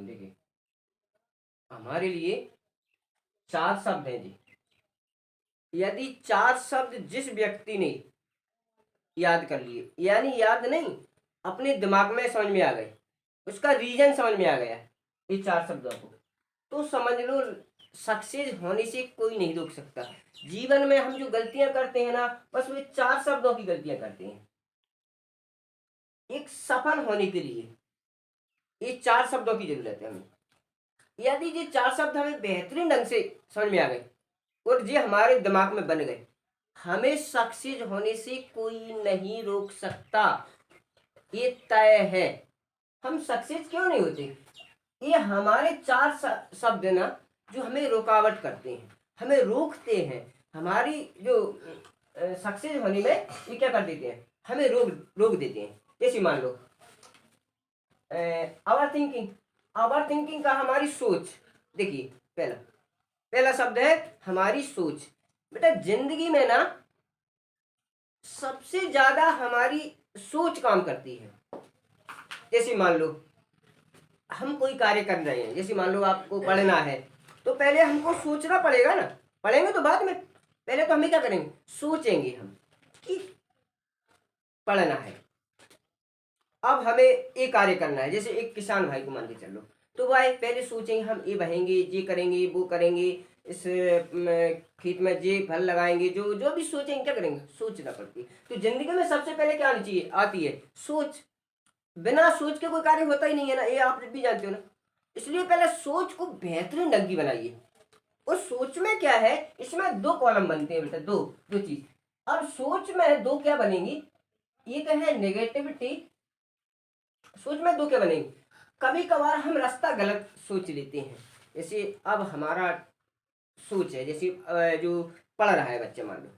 देखिए हमारे लिए 4 शब्द हैं जी। यदि 4 शब्द जिस व्यक्ति ने याद कर लिए, यानी याद नहीं, अपने दिमाग में समझ में आ गए, उसका रीजन समझ में आ गया ये 4 शब्दों को, तो समझ लो सक्सेस होने से कोई नहीं रोक सकता। जीवन में हम जो गलतियां करते हैं ना, बस वे 4 शब्दों की गलतियां करते हैं। एक सफल होने के लिए ये 4 शब्दों की जरूरत है हमें। यदि ये 4 शब्द हमें बेहतरीन ढंग से समझ में आ गए और ये हमारे दिमाग में बन गए, हमें सक्सेस होने से कोई नहीं रोक सकता, ये तय है। हम सक्सेस क्यों नहीं होते? ये हमारे 4 शब्द ना जो हमें रुकावट करते हैं, हमें रोकते हैं, हमारी जो सक्सेस होने में ये क्या कर देते हैं, हमें रोक देते हैं। जैसे मान लो आवर थिंकिंग का हमारी सोच। देखिए पहला शब्द है हमारी सोच। बेटा जिंदगी में ना सबसे ज्यादा हमारी सोच काम करती है। जैसे मान लो हम कोई कार्य कर रहे हैं, जैसे मान लो आपको पढ़ना है, तो पहले हमको सोचना पड़ेगा ना, पढ़ेंगे तो बाद में, पहले तो हमें क्या करेंगे, सोचेंगे हम कि पढ़ना है। अब हमें ये कार्य करना है, जैसे एक किसान भाई को मान के चलो, तो भाई पहले सोचेंगे हम ये बहेंगे, ये करेंगे, वो करेंगे, इस खेत में ये फल लगाएंगे, जो जो भी सोचेंगे, क्या करेंगे, सोचना पड़ती है। तो जिंदगी में सबसे पहले क्या आनी चाहिए, आती है सोच। बिना सोच के कोई कार्य होता ही नहीं है ना, ये आप भी जानते हो ना। इसलिए पहले सोच को बेहतरीन ढंग की बनाइए। और सोच में क्या है, इसमें 2 कॉलम बनते हैं बेटा, दो दो चीज। अब सोच में 2 क्या बनेंगी, एक है नेगेटिविटी। सोच में 2 क्या बनेंगी, कभी कभार हम रास्ता गलत सोच लेते हैं। जैसे अब हमारा सोच है, जैसे जो पढ़ रहा है बच्चा मान लो,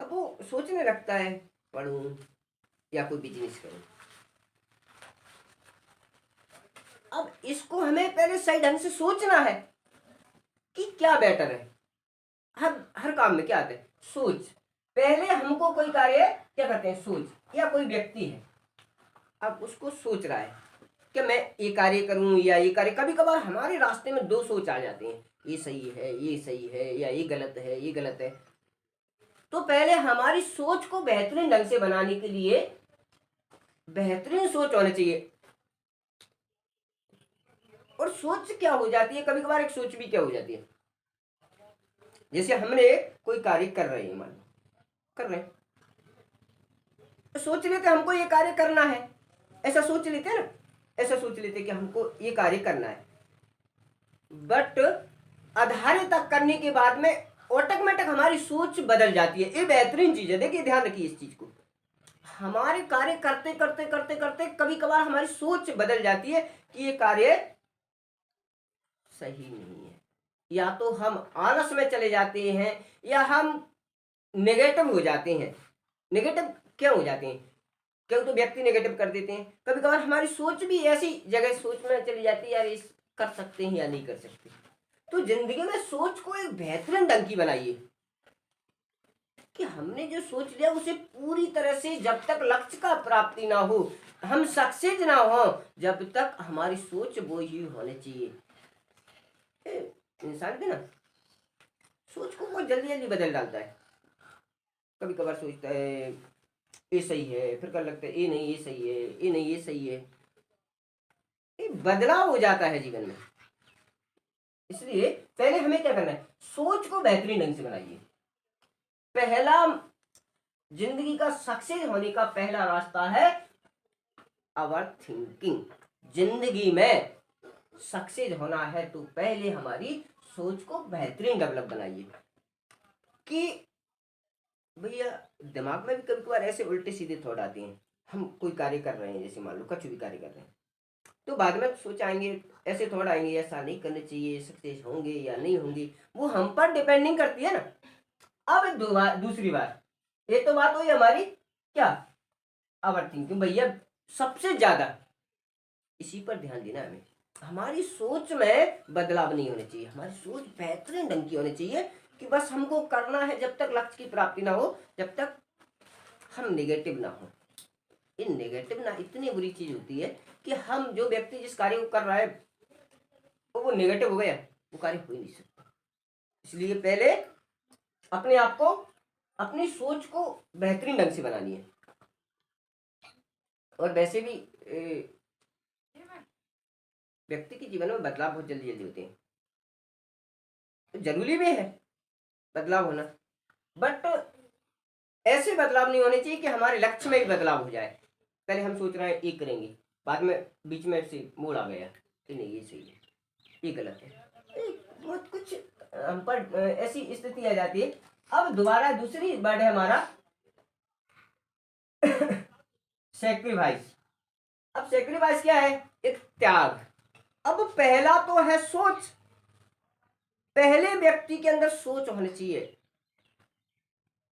अब वो सोचने लगता है पढ़ूं या कोई बिजनेस करूं। अब इसको हमें पहले सही ढंग से सोचना है कि क्या बेटर है। हर काम में क्या आता है, सोच। पहले हमको कोई कार्य क्या करते हैं, सोच, या कोई व्यक्ति है अब उसको सोच रहा है कि मैं ये कार्य करूं या ये कार्य। कभी कभार हमारे रास्ते में 2 सोच आ जाते हैं, ये सही है, ये सही है, या ये गलत है, ये गलत है। तो पहले हमारी सोच को बेहतरीन ढंग से बनाने के लिए बेहतरीन सोच होनी चाहिए। और सोच क्या हो जाती है, कभी कभार एक सोच भी क्या हो जाती है, जैसे हमने कोई कार्य कर रहे हैं, मान लो कर रहे हैं, तो सोच लेते हमको ये कार्य करना है, ऐसा सोच लेते हैं ना, ऐसा सोच लेते कि हमको ये कार्य करना है। बट आधार तक करने के बाद में ऑटोमेटिक हमारी सोच बदल जाती है। ये बेहतरीन चीज है, देखिए ध्यान रखिए इस चीज को। हमारे कार्य करते करते करते करते कभी कभार हमारी सोच बदल जाती है कि ये कार्य सही नहीं है, या तो हम आलस में चले जाते हैं, या हम नेगेटिव हो जाते हैं। नेगेटिव क्यों हो जाते हैं, क्यों तो व्यक्ति नेगेटिव कर देते हैं। कभी कभार हमारी सोच भी ऐसी जगह सोच में चली जाती है, यार इस कर सकते हैं या नहीं कर सकते। तो जिंदगी में सोच को एक बेहतरीन ढंग की बनाइए कि हमने जो सोच लिया उसे पूरी तरह से, जब तक लक्ष्य का प्राप्ति ना हो, हम सक्सेस ना हो, जब तक हमारी सोच वो ही होनी चाहिए। इंसान के ना सोच को बहुत जल्दी जल्दी बदल डालता है। कभी कभार सोचता है ये सही है, फिर कर लगता है ये नहीं ये सही है, ये नहीं ये सही है। ये बदलाव हो जाता है जीवन में। इसलिए पहले हमें क्या करना है, सोच को बेहतरीन ढंग से बनाइए। पहला जिंदगी का सक्सेस होने का पहला रास्ता है आवर थिंकिंग। जिंदगी में सक्सेस होना है तो पहले हमारी सोच को बेहतरीन डेवलप बनाइए। कि भैया दिमाग में भी कभी कभार ऐसे उल्टे सीधे थॉट आते हैं। हम कोई कार्य कर रहे हैं, जैसे मान लो कुछ भी कार्य कर रहे हैं, तो बाद में सोच आएंगे, ऐसे थॉट आएंगे, ऐसा नहीं करना चाहिए, सक्सेस होंगे या नहीं होंगे, वो हम पर डिपेंडिंग करती है ना। अब दूसरी बात, ये तो बात हुई हमारी क्या, आवर थिंकिंग। भैया सबसे ज्यादा इसी पर ध्यान देना है हमें। हमारी सोच में बदलाव नहीं होना चाहिए, हमारी सोच बेहतरीन ढंग की होनी चाहिए कि बस हमको करना है, जब तक लक्ष्य की प्राप्ति ना हो, जब तक हम नेगेटिव ना हो। ये नेगेटिव ना इतनी बुरी चीज होती है कि हम, जो व्यक्ति जिस कार्य को कर रहा है, और वो नेगेटिव हो गया, वो कार्य हो ही नहीं सकता। इसलिए पहले अपने आप को, अपनी सोच को बेहतरीन ढंग से बनानी है। और वैसे भी व्यक्ति के जीवन में बदलाव बहुत जल्दी जल्दी होते हैं, तो जरूरी भी है बदलाव होना, बट ऐसे बदलाव नहीं होने चाहिए कि हमारे लक्ष्य में भी बदलाव हो जाए। पहले हम सोच रहे हैं एक करेंगे, बाद में बीच में से मोड़ आ गया कि नहीं ये सही है, ये गलत है, बहुत कुछ हम पर ऐसी स्थिति आ जाती है। अब दोबारा दूसरी वर्ड है हमारा सेक्रीफाइस। अब सेक्रीफाइस क्या है? एक त्याग। अब पहला तो है सोच, पहले व्यक्ति के अंदर सोच होनी चाहिए,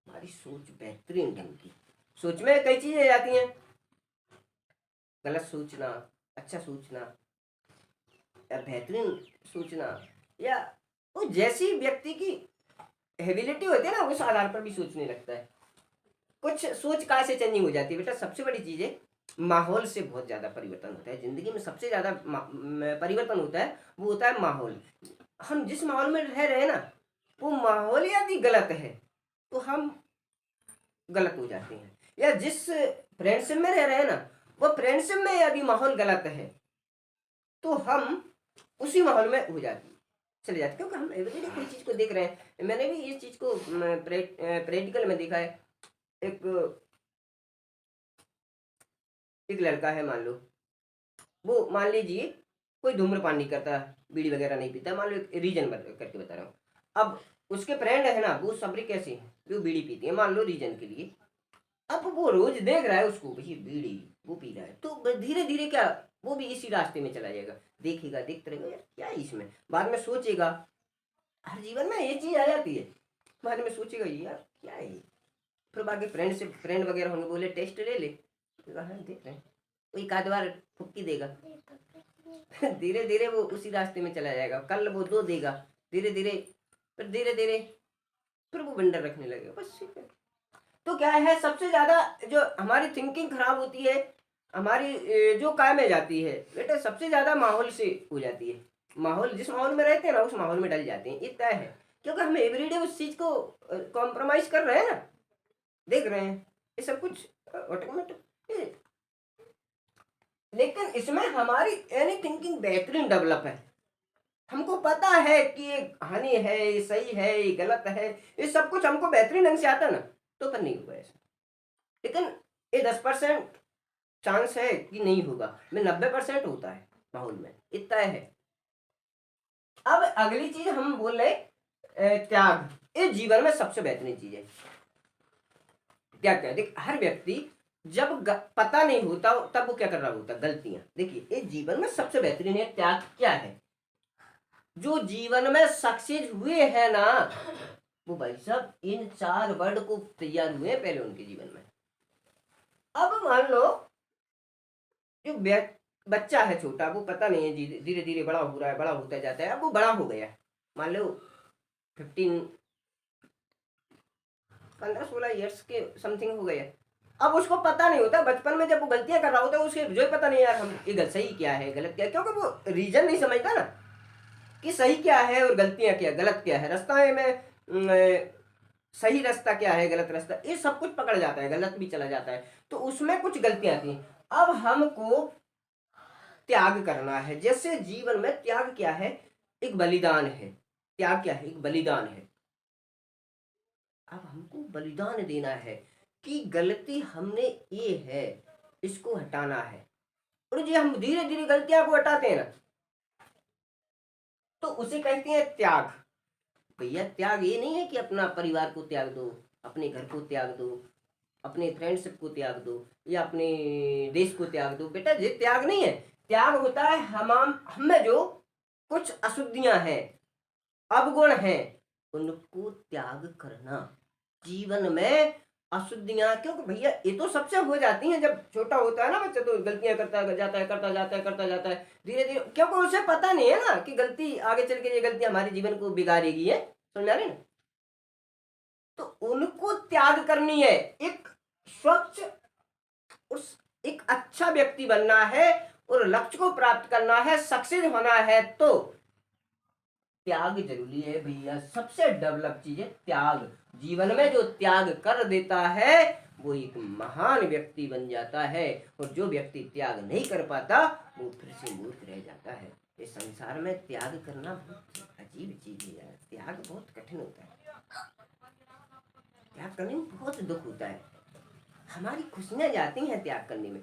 हमारी सोच बेहतरीन ढंग की। सोच में कई चीजें आ जाती हैं, गलत सोचना, अच्छा सोचना, या बेहतरीन सोचना, या वो जैसी व्यक्ति की एबिलिटी होती है ना उस आधार पर भी सोचने लगता है। कुछ सोच कहाँ से चेंजिंग हो जाती है बेटा? सबसे बड़ी चीज है माहौल से बहुत ज्यादा परिवर्तन होता है जिंदगी में। सबसे ज्यादा परिवर्तन होता है वो होता है माहौल। हम जिस माहौल में रह रहे हैं ना, वो माहौल यदि गलत है तो हम गलत हो जाते हैं। या जिस फ्रेंडशिप में रह रहे हैं ना, वो फ्रेंडशिप में यदि माहौल गलत है तो हम उसी माहौल में हो जाते चले जाते, क्योंकि हम एवरीडे कोई चीज को देख रहे हैं। मैंने भी इस चीज को प्रैक्टिकल में देखा है। एक लड़का है, मान लो वो, मान लीजिए कोई धूम्रपान नहीं करता, बीड़ी वगैरह नहीं पीता, मान लो एक रीजन करके बता रहा हूँ। अब उसके फ्रेंड है ना, वो सबरी कैसे हैं, वो बीड़ी पीती है मान लो रीजन के लिए। अब वो रोज देख रहा है उसको, भाई बीड़ी वो पी रहा है, तो धीरे धीरे क्या वो भी इसी रास्ते में चला जाएगा। देखेगा, देखते रहेगा यार क्या है इसमें, बाद में सोचेगा। हर जीवन में ये चीज आ जाती है, बाद में सोचेगा यार क्या है। फिर बाकी फ्रेंड से फ्रेंड वगैरह होंगे, बोले टेस्ट ले ले, हाँ देख रहे हैं, एक आध बार फुक्की देगा धीरे धीरे वो उसी रास्ते में चला जाएगा। कल वो दो देगा, धीरे धीरे, फिर धीरे धीरे फिर वो बंडर रखने लगेगा, बस ठीक है। तो क्या है, सबसे ज्यादा जो हमारी थिंकिंग खराब होती है, हमारी जो काय में जाती है बेटा, सबसे ज्यादा माहौल से हो जाती है। माहौल, जिस माहौल में रहते हैं ना उस माहौल में डल जाते हैं, ये तय है। क्योंकि हम एवरीडे उस चीज को कॉम्प्रोमाइज कर रहे हैं ना, देख रहे हैं, ये सब कुछ ऑटोमेटिक। लेकिन इसमें हमारी यानी थिंकिंग बेहतरीन डेवलप है। हमको पता है कि ये हानि है, ये सही है, ये गलत है, ये सब कुछ हमको बेहतरीन ढंग से आता ना, तो पर नहीं होगा ऐसा। लेकिन ये 10% चांस है कि नहीं होगा, में 90% होता है माहौल में, इतना है। अब अगली चीज हम बोल रहे त्याग। ये जीवन में सबसे बेहतरीन चीज है। क्या क्या देख, हर व्यक्ति जब पता नहीं होता तब वो क्या कर रहा होता, गलतियां। देखिए ये जीवन में सबसे बेहतरीन है त्याग। क्या है, जो जीवन में सक्सेस हुए हैं ना, वो भाई साहब इन 4 वर्ड को तैयार हुए पहले उनके जीवन में। अब मान लो जो बच्चा है छोटा, वो पता नहीं है, धीरे धीरे बड़ा हो रहा है, बड़ा होता जाता है। अब वो बड़ा हो गया, मान लो 15-16 ईयर्स के समथिंग हो गया। अब उसको पता नहीं होता, बचपन में जब वो गलतियां कर रहा होता है उसके जो पता नहीं यार हम ये सही क्या है गलत क्या है, क्योंकि वो रीजन नहीं समझता ना कि सही क्या है और गलतियां क्या, गलत क्या है। रास्ता में सही रास्ता क्या है, गलत रास्ता, ये सब कुछ पकड़ जाता है, गलत भी चला जाता है, तो उसमें कुछ गलतियां आती हैं। अब हमको त्याग करना है। जैसे जीवन में त्याग क्या है, एक बलिदान है। त्याग क्या है, एक बलिदान है। अब हमको बलिदान देना है कि गलती हमने ये है, इसको हटाना है। और जो हम धीरे धीरे गलतियां को हटाते हैं ना, तो उसे कहते हैं त्याग। भैया त्याग ये नहीं है कि अपना परिवार को त्याग दो, अपने घर को त्याग दो, अपने फ्रेंडशिप को त्याग दो, या अपने देश को त्याग दो। बेटा ये त्याग नहीं है। त्याग होता है हमें जो कुछ अशुद्धियां हैं, अवगुण हैं, उनको त्याग करना। जीवन में अशुद्धियां, क्योंकि भैया ये तो सबसे हो जाती हैं। जब छोटा होता है ना बच्चा, तो गलतियां करता जाता है, करता जाता है धीरे धीरे, क्योंकि उसे पता नहीं है ना कि गलती आगे चल के ये गलती हमारे जीवन को बिगाड़ेगी है। समझ आ रही ना? तो उनको त्याग करनी है। एक स्वच्छ, उस एक अच्छा व्यक्ति बनना है और लक्ष्य को प्राप्त करना है, सक्सेस होना है, तो त्याग जरूरी है भैया। सबसे डेवलप चीज है त्याग। जीवन में जो त्याग कर देता है वो एक महान व्यक्ति बन जाता है, और जो व्यक्ति त्याग नहीं कर पाता वो फिर से मूर्ख रह जाता है। इस संसार में त्याग करना बहुत अजीब चीज है यार। त्याग बहुत कठिन होता है, त्याग करने में बहुत दुख होता है। हमारी खुशियां जाती हैं त्याग करने में।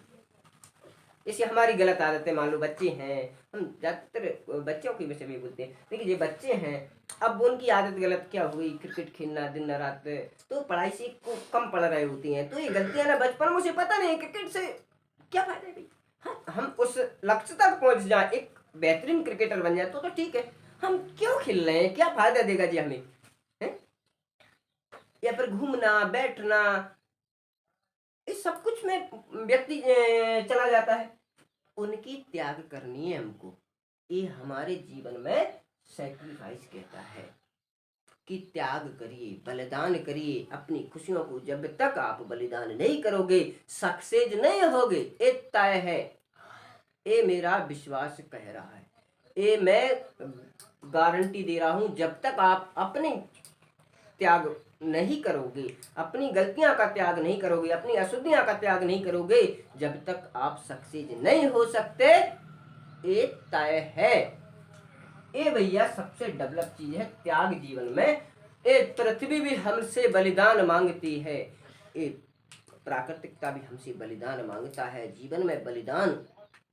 जैसे हमारी गलत आदतें, मान लो बच्चे हैं, हम ज्यादातर बच्चों के विषय में बोलते हैं। देखिए ये बच्चे हैं, अब उनकी आदत गलत क्या हुई, क्रिकेट खेलना दिन रात, तो पढ़ाई से को कम पढ़ रहे होती हैं, तो ये गलतियां ना बचपन में मुझे पता नहीं क्रिकेट से क्या फायदा है भाई। हाँ, हम उस लक्ष्य तक पहुंच जाए, एक बेहतरीन क्रिकेटर बन जाए तो ठीक है। हम क्यों खेल रहे हैं, क्या फायदा देगा जी हमें, है? या फिर घूमना बैठना इस सब कुछ में व्यक्ति चला जाता है। उनकी त्याग करनी है हमको। ये हमारे जीवन में सैक्रिफाइस कहता है कि त्याग करिए, बलिदान करिए अपनी खुशियों को। जब तक आप बलिदान नहीं करोगे, सक्सेस नहीं होगे, ये तय है। ये मेरा विश्वास कह रहा है, ये मैं गारंटी दे रहा हूं। जब तक आप अपने त्याग नहीं करोगे, अपनी गलतियां का त्याग नहीं करोगे, अपनी अशुद्धियां का त्याग नहीं करोगे, जब तक आप सक्सेस नहीं हो सकते। ये तय है। ये भैया सबसे डेवलप चीज है त्याग जीवन में। ये पृथ्वी भी हमसे बलिदान मांगती है, ये प्राकृतिकता भी हमसे बलिदान मांगता है। जीवन में बलिदान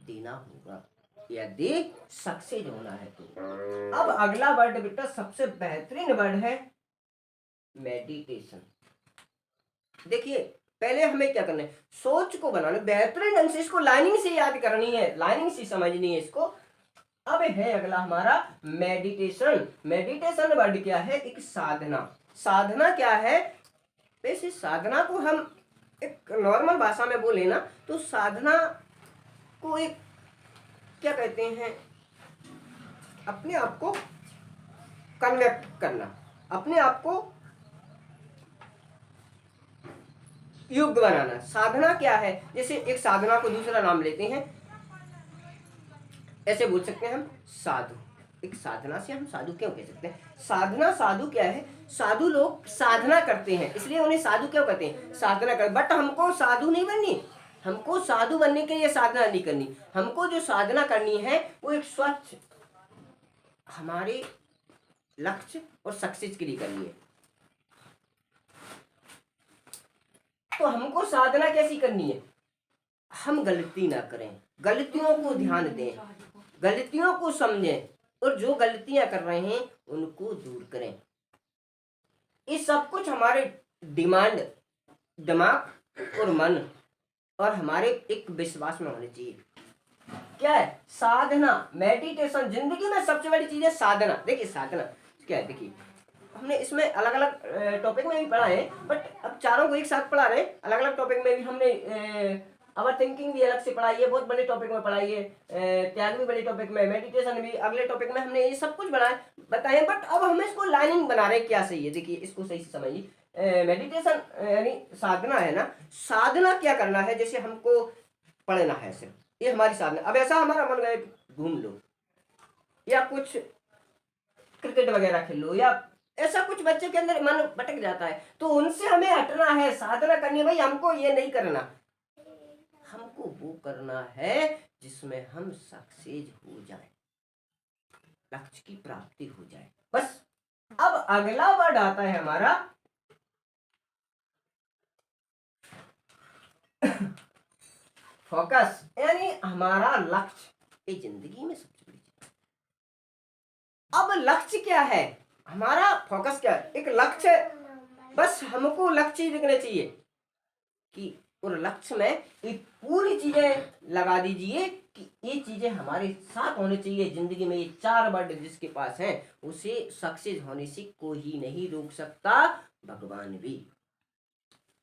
देना होगा यदि सक्सेस होना है तो। अब अगला वर्ड बेटा सबसे बेहतरीन वर्ड है मेडिटेशन। देखिए पहले हमें क्या करना है, सोच को बनाना बेहतरीन ढंग से, इसको लाइनिंग से याद करनी है, लाइनिंग से समझनी है इसको। अब है अगला हमारा मेडिटेशन। मेडिटेशन वर्ड क्या है, एक साधना। साधना क्या है, वैसे साधना को हम एक नॉर्मल भाषा में बोले ना तो साधना को एक क्या कहते हैं, अपने आप को कन्वेक्ट करना, अपने आप को युक्त बनाना। साधना क्या है, जैसे एक साधना को दूसरा नाम लेते हैं, ऐसे बोल सकते हैं हम साधु। एक साधना से हम साधु क्यों कह सकते हैं, साधना साधु क्या है, साधु लोग साधना करते हैं इसलिए उन्हें साधु क्यों कहते हैं, साधना कर। बट हमको साधु नहीं बननी, हमको साधु बनने के लिए साधना नहीं करनी। हमको जो साधना करनी है वो एक स्वच्छ हमारे लक्ष्य और सक्सेस के लिए करनी है। तो हमको साधना कैसी करनी है, हम गलती ना करें, गलतियों को ध्यान दें, गलतियों को समझें, और जो गलतियां कर रहे हैं उनको दूर करें। ये सब कुछ हमारे दिमाग और मन और हमारे एक विश्वास में होने चाहिए। क्या है साधना, मेडिटेशन। जिंदगी में सबसे बड़ी चीज है साधना। देखिए साधना क्या है, देखिए हमने इसमें अलग अलग टॉपिक में भी पढ़ा है, बट अब चारों को एक साथ पढ़ा रहे। अलग अलग टॉपिक में भी हमने ओवर थिंकिंग भी अलग से पढ़ाई है, बहुत बड़े टॉपिक में पढ़ाई है, त्याग भी बड़े टॉपिक में, मेडिटेशन भी अगले टॉपिक में, हमने ये सब कुछ बताया। बट अब हमें इसको लाइनिंग बना रहे क्या सही है, देखिए इसको सही से समझिए। मेडिटेशन यानी साधना है ना, साधना क्या करना है, जैसे हमको पढ़ना है सिर्फ, ये हमारी साधना। अब ऐसा हमारा मन गए घूम लो या कुछ क्रिकेट वगैरह खेल लो, या ऐसा कुछ बच्चे के अंदर मन भटक जाता है, तो उनसे हमें हटना है, साधना करनी है। भाई हमको ये नहीं करना, हमको वो करना है जिसमें हम सक्सेस हो जाए, लक्ष्य की प्राप्ति हो जाए, बस। अब अगला वर्ड आता है हमारा फोकस, यानी हमारा लक्ष्य। ये जिंदगी में सबसे बड़ी चीज। अब लक्ष्य क्या है हमारा, फोकस क्या है, एक लक्ष्य। बस हमको लक्ष्य दिखना चाहिए कि और लक्ष्य में ये पूरी चीजें लगा दीजिए कि ये चीजें हमारे साथ होनी चाहिए जिंदगी में। ये 4 वर्ड जिसके पास हैं उसे सक्सेस होने से कोई नहीं रोक सकता, भगवान भी।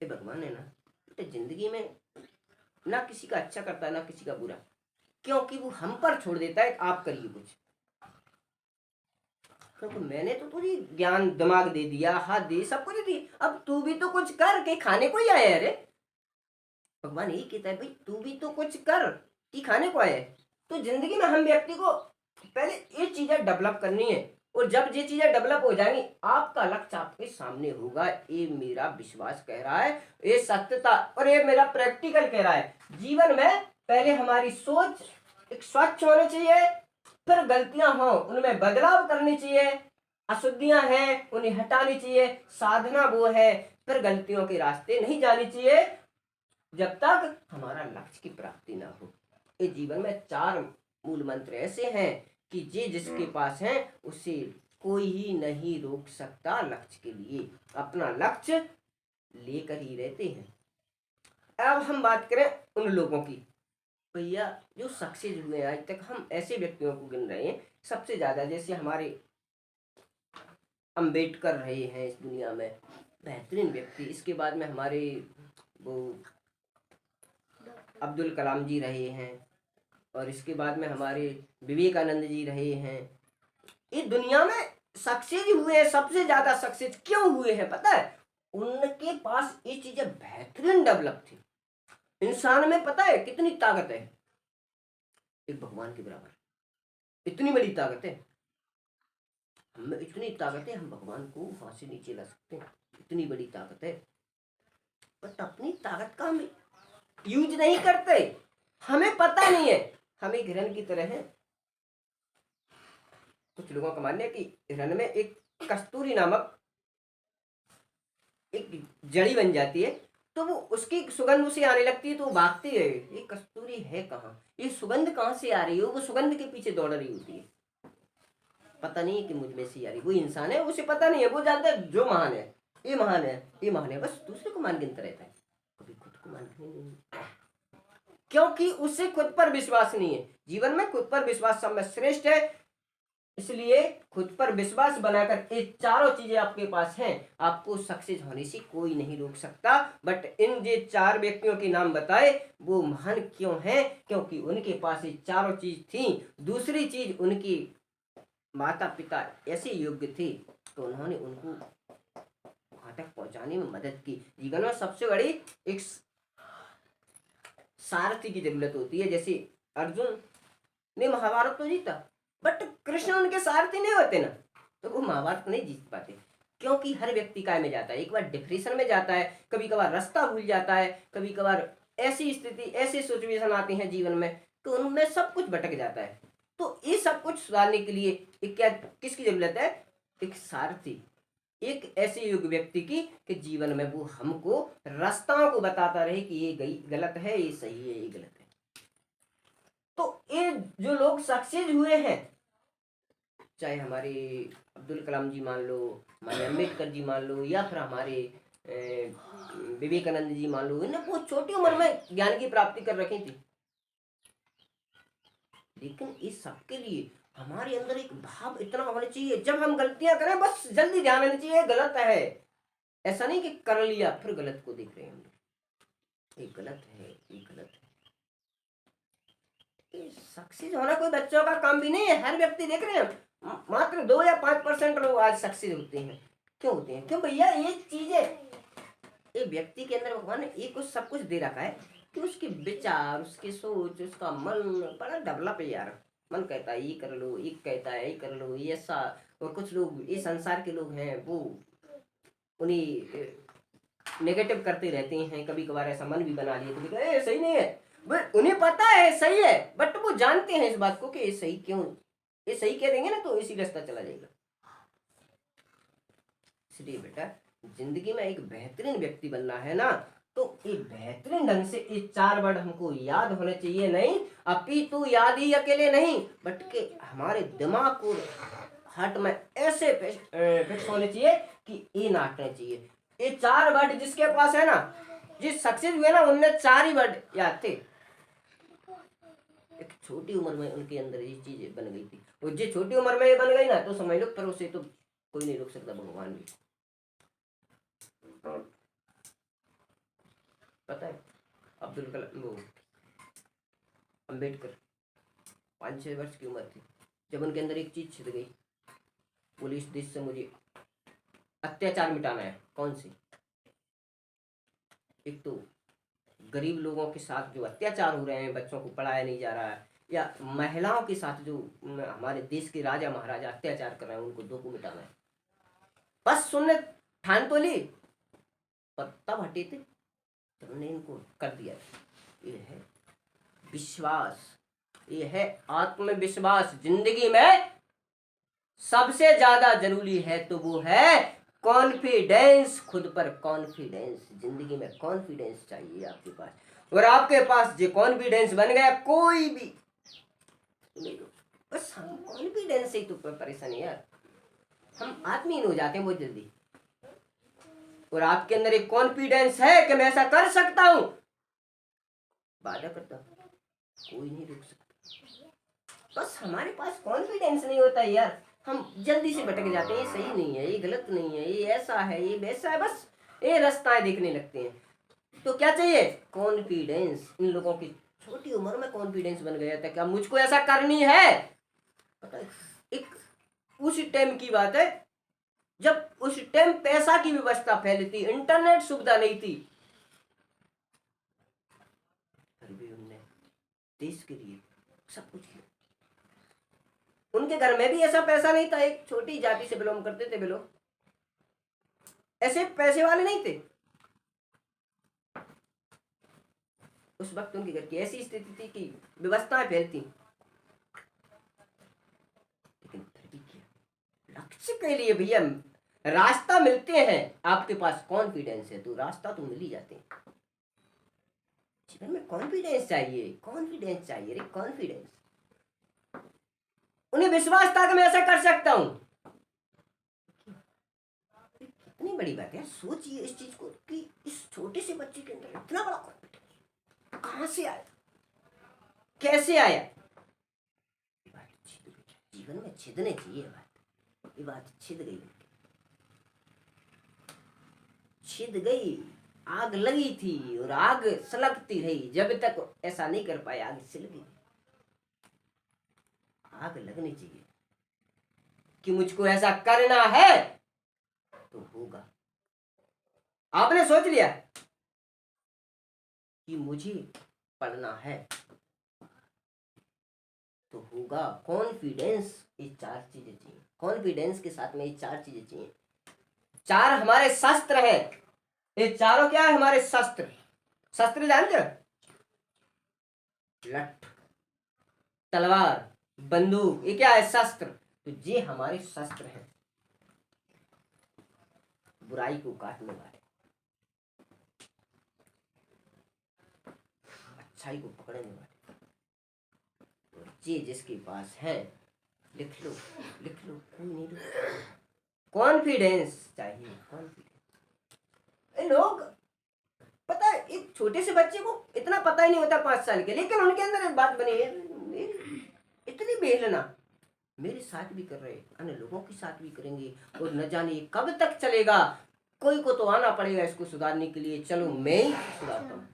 ये भगवान है ना, तो जिंदगी में ना किसी का अच्छा करता है ना किसी का बुरा, क्योंकि वो हम पर छोड़ देता है आप करिए कुछ। क्योंकि मैंने तो तुझे ज्ञान दिमाग दे दिया, हाथ दे, सब कुछ दी, अब तू भी तो कुछ कर के खाने को ही आया है। अरे भगवान यही कहता है भाई तू भी तो कुछ कर कि खाने को आया है। तो जिंदगी में हम व्यक्ति को पहले ये चीजें डेवलप करनी है, और जब ये चीजें डेवलप हो जाएंगी आपका लक्ष्य आपके सामने होगा। ये मेरा विश्वास कह रहा है, ये सत्यता और ये मेरा प्रैक्टिकल कह रहा है। जीवन में पहले हमारी सोच एक स्वच्छ होनी चाहिए, फिर गलतियां हो उनमें बदलाव करनी चाहिए, अशुद्धियां हैं उन्हें हटानी चाहिए, साधना वो है, फिर गलतियों के रास्ते नहीं जानी चाहिए जब तक हमारा लक्ष्य की प्राप्ति ना हो। इस जीवन में 4 मूल मंत्र ऐसे हैं कि जे जिसके पास है उसे कोई ही नहीं रोक सकता लक्ष्य के लिए, अपना लक्ष्य लेकर ही रहते हैं। अब हम बात करें उन लोगों की, भैया जो सक्सेस हुए हैं आज तक, हम ऐसे व्यक्तियों को गिन रहे हैं सबसे ज्यादा, जैसे हमारे अम्बेडकर रहे हैं इस दुनिया में बेहतरीन व्यक्ति, इसके बाद में हमारे वो अब्दुल कलाम जी रहे हैं, और इसके बाद में हमारे विवेकानंद जी रहे हैं। इस दुनिया में सक्सेस हुए हैं, सबसे ज्यादा सक्सेस क्यों हुए हैं पता है? उनके पास ये चीजें बेहतरीन डेवलप थी। इंसान में पता है कितनी ताकत है, एक भगवान के बराबर इतनी बड़ी ताकत है। हमें इतनी ताकत है, हम भगवान को वहां से नीचे ला सकते हैं, इतनी बड़ी ताकत है। बट अपनी ताकत का हम यूज नहीं करते, हमें पता नहीं है। हम एक हिरन की तरह हैं। कुछ लोगों का मानना है कि हिरन में एक कस्तूरी नामक एक जड़ी बन जाती है, तो वो उसकी सुगंध उसे आने लगती है तो वो भागती है, ये कस्तूरी है कहाँ, ये सुगंध कहाँ से आ रही है, वो सुगंध के पीछे दौड़ रही होती है। पता नहीं है कि मुझ में से आ रही, वो इंसान है उसे पता नहीं है, वो जानता है जो महान है, ये महान है, ये महान है, बस दूसरे को मान गिनता रहता है, कभी खुद को मानते नहीं, क्योंकि उसे खुद पर विश्वास नहीं है। जीवन में खुद पर विश्वास सब में श्रेष्ठ है, इसलिए खुद पर विश्वास बनाकर ये चारों चीजें आपके पास हैं, आपको सक्सेस होने से कोई नहीं रोक सकता। बट इन जे 4 व्यक्तियों के नाम बताए वो महान क्यों हैं? क्योंकि उनके पास ये चारों चीज थी। दूसरी चीज, उनकी माता पिता ऐसे योग्य थे तो उन्होंने उनको वहां तक पहुंचाने में मदद की। जीवन में सबसे बड़ी एक सारथी की जरूरत होती है। जैसे अर्जुन ने महाभारत तो जीता, बट कृष्ण उनके सारथी नहीं होते ना, तो वो महाभारत नहीं जीत पाते। क्योंकि हर व्यक्ति काय में जाता है, एक बार डिप्रेशन में जाता है, कभी कभार रास्ता भूल जाता है, कभी कभार ऐसी स्थिति ऐसी सिचुएशन आती है जीवन में तो उनमें सब कुछ भटक जाता है। तो ये सब कुछ सुधारने के लिए एक क्या किसकी जरूरत है? एक सारथी, एक ऐसे युग व्यक्ति की कि जीवन में वो हमको रास्ताओं को बताता रहे कि ये गलत है, ये सही है, ये गलत है। तो ये जो लोग सक्सेस हुए हैं, चाहे हमारे अब्दुल कलाम जी मान लो, हमारे अम्बेडकर जी मान लो, या फिर हमारे विवेकानंद जी मान लो, इन्हें बहुत छोटी उम्र में ज्ञान की प्राप्ति कर रखी थी। लेकिन इस सबके लिए हमारे अंदर एक भाव इतना होना चाहिए, जब हम गलतियां करें बस जल्दी ध्यान देना चाहिए गलत है, ऐसा नहीं कि कर लिया फिर गलत को देख रहे हैं हम लोग, ये गलत है, ये गलत है। सक्सेस होना कोई बच्चों का काम भी नहीं है। हर व्यक्ति देख रहे हैं, मात्र 2 या 5% लोग आज सक्सेस होते हैं। क्यों होते हैं? क्यों भैया? ये चीजें एक व्यक्ति के अंदर भगवान ने एक कुछ सब कुछ दे रखा है कि उसके विचार, उसकी सोच, उसका मन बड़ा डेवलप है यार। मन कहता है ये कर लो, एक कहता है ये कर लो, ये ऐसा। और कुछ लोग ये संसार के लोग हैं, वो उन्हें नेगेटिव करते रहते हैं, कभी कभार ऐसा मन भी बना लिए तो ये सही नहीं है, उन्हें पता है सही है, बट वो जानते हैं इस बात को कि ये सही क्यों, ये सही कह देंगे ना तो इसी रास्ता चला जाएगा। इसलिए बेटा जिंदगी में एक बेहतरीन व्यक्ति बनना है ना, तो एक बेहतरीन ढंग से ये 4 वर्ड हमको याद होने चाहिए। नहीं अपितु याद ही अकेले नहीं, बट के हमारे दिमाग को हार्ट में ऐसे फिक्स होने चाहिए कि ये नाटने चाहिए। ये 4 वर्ड जिसके पास है ना, जिस सक्सेस हुए ना, उनने 4 ही वर्ड याद थे। एक छोटी उम्र में उनके अंदर ये चीज बन गई थी, और जो छोटी उम्र में ये बन गई ना तो समझ लो फिर उसे तो कोई नहीं रोक सकता, भगवान भी। पता है अब्दुल कलाम, वो अम्बेडकर 5-6 वर्ष की उम्र थी जब उनके अंदर एक चीज छिड़ गई, बोले इस देश से मुझे अत्याचार मिटाना है। कौन सी? एक तो गरीब लोगों के साथ जो अत्याचार हो रहे हैं, बच्चों को पढ़ाया नहीं जा रहा है, या महिलाओं के साथ जो हमारे देश के राजा महाराजा अत्याचार कर रहे हैं, उनको दो को मिटाना है। बस सुनने ठान तो ली, पर तब हटे थे जब हमने इनको कर दिया। ये है विश्वास, ये है आत्मविश्वास। जिंदगी में सबसे ज्यादा जरूरी है तो वो है कॉन्फिडेंस, खुद पर कॉन्फिडेंस। जिंदगी में कॉन्फिडेंस चाहिए आपके पास, और आपके पास जो कॉन्फिडेंस बन गया, कोई भी नहीं। बस हम कॉन्फिडेंस से ही तो परेशान है यार, हम आत्मीहीन हो जाते हैं बहुत जल्दी। और आपके अंदर एक कॉन्फिडेंस है कि मैं ऐसा कर सकता हूं, वादा करता हूं कोई नहीं रोक सकता। बस हमारे पास कॉन्फिडेंस नहीं होता है यार, हम जल्दी से भटक जाते हैं। ये सही नहीं है, ये गलत नहीं है, ये ऐसा है, ये वैसा है, बस ये रास्ताएं देखने लगते हैं। तो क्या चाहिए? कॉन्फिडेंस। इन लोगों की छोटी उम्र में कॉन्फिडेंस बन गया था, क्या मुझको ऐसा करनी है। पता है, एक उस टाइम की बात है जब उस टाइम पैसा की व्यवस्था फैली थी, इंटरनेट सुविधा नहीं थी, फिर भी उनने देश के लिए सब कुछ किया। उनके घर में भी ऐसा पैसा नहीं था, एक छोटी जाति से बिलोंग करते थे वे लोग, ऐसे पैसे वाले नहीं थे। उस वक्त उनके घर की ऐसी स्थिति थी कि व्यवस्थाएं फैलती, लेकिन फिर भी किया। लक्ष्य के लिए भैया रास्ता मिलते हैं, आपके पास कॉन्फिडेंस है तो रास्ता तो मिल ही जाते हैं। जीवन में कॉन्फिडेंस चाहिए, कॉन्फिडेंस चाहिए, रे कॉन्फिडेंस। उन्हें विश्वास था कि मैं ऐसा कर सकता हूं। कितनी बड़ी बात है, सोचिए इस चीज को कि इस छोटे से बच्चे के अंदर इतना बड़ा कॉन्फिडेंस कहां से आया, कैसे आया। जीवन में छिदने चाहिए बात, ये बात छिद गई, छिद गई। आग लगी थी और आग सलगती रही जब तक ऐसा नहीं कर पाए, आग सिल गई। आग लगनी चाहिए कि मुझको ऐसा करना है तो होगा। आपने सोच लिया कि मुझे पढ़ना है तो होगा। कॉन्फिडेंस, ये चार चीजें चाहिए। कॉन्फिडेंस के साथ में ये चार चीजें चाहिए। चार हमारे शस्त्र हैं, ये चारों क्या है हमारे शस्त्र। शस्त्र जानते हो? लठ, तलवार, बंदूक, ये क्या है? शस्त्र। तो ये हमारे शस्त्र हैं, बुराई को काटने वाले, अच्छाई को पकड़ने वाले। और ये जिसके पास है, लिख लो, लिख लो, कोई नहीं लिख। कॉन्फिडेंस चाहिए, कॉन्फिडेंस। लोग पता है, एक छोटे से बच्चे को इतना पता ही नहीं होता 5 साल के, लेकिन उनके अंदर एक बात बनी है, इतनी बेलना मेरे साथ भी कर रहे, अन्य लोगों के साथ भी करेंगे, और न जाने कब तक चलेगा। कोई को तो आना पड़ेगा इसको सुधारने के लिए, चलो मैं ही सुधारता हूँ।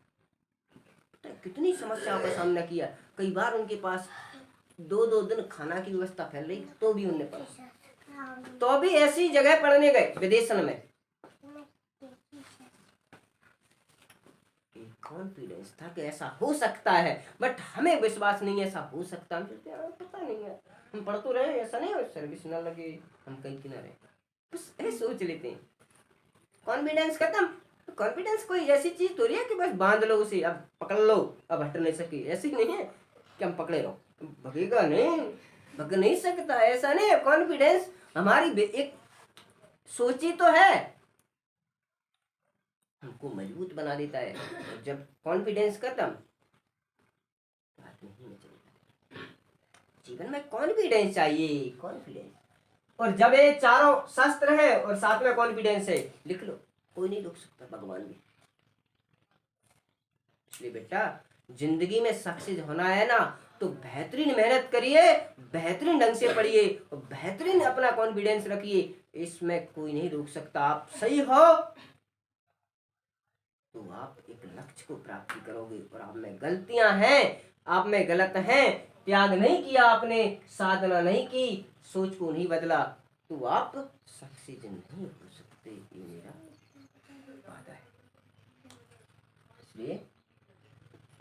कितनी समस्याओं का सामना किया। कई बार उनके पास 2-2 दिन खाना की व्यवस्था फैल रही, तो भी उनने पढ़ा, तो भी ऐसी जगह पढ़ने गए विदेशन में। कॉन्फिडेंस था कि ऐसा हो सकता है, बट हमें विश्वास नहीं है ऐसा हो सकता। हम सोचते हैं पता नहीं है, हम पढ़ तो रहे, ऐसा नहीं हो सर्विस ना लगे, हम कहीं किनारे, बस ऐसे सोच लेते हैं। कॉन्फिडेंस खत्म। कॉन्फिडेंस कोई ऐसी चीज थोड़ी है कि बस बांध लो उसे, अब पकड़ लो, अब हट नहीं सके, ऐसी नहीं है कि हम पकड़े रहो, भगेगा नहीं, भग नहीं सकता, ऐसा नहीं है। कॉन्फिडेंस हमारी एक सोची तो है, हमको मजबूत बना देता है। और जब कॉन्फिडेंस खत्म, बात नहीं में चलेगा। जीवन में कॉन्फिडेंस चाहिए, कॉन्फिडेंस। और जब ये चारों शस्त्र है और साथ में कॉन्फिडेंस है, लिख लो, कोई नहीं रोक सकता, भगवान भी। इसलिए बेटा, जिंदगी में सक्सेस होना है ना, तो बेहतरीन मेहनत करिए, बेहतरीन ढंग से पढ़िए और बेहतरीन अपना कॉन्फिडेंस रखिए, इसमें कोई नहीं रोक सकता। आप सही हो तो आप एक लक्ष्य को प्राप्ति करोगे, और आप में गलतियां हैं, आप में गलत हैं, त्याग नहीं किया आपने, साधना नहीं की, सोच को नहीं बदला, तो आप सक्सेस नहीं हो सकते। ये मेरा वादा है। इसलिए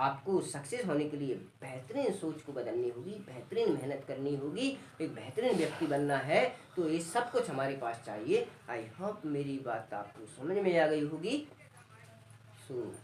आपको सक्सेस होने के लिए बेहतरीन सोच को बदलनी होगी, बेहतरीन मेहनत करनी होगी, एक बेहतरीन व्यक्ति बनना है, तो ये सब कुछ हमारे पास चाहिए। आई होप मेरी बात आपको समझ में आ गई होगी। सो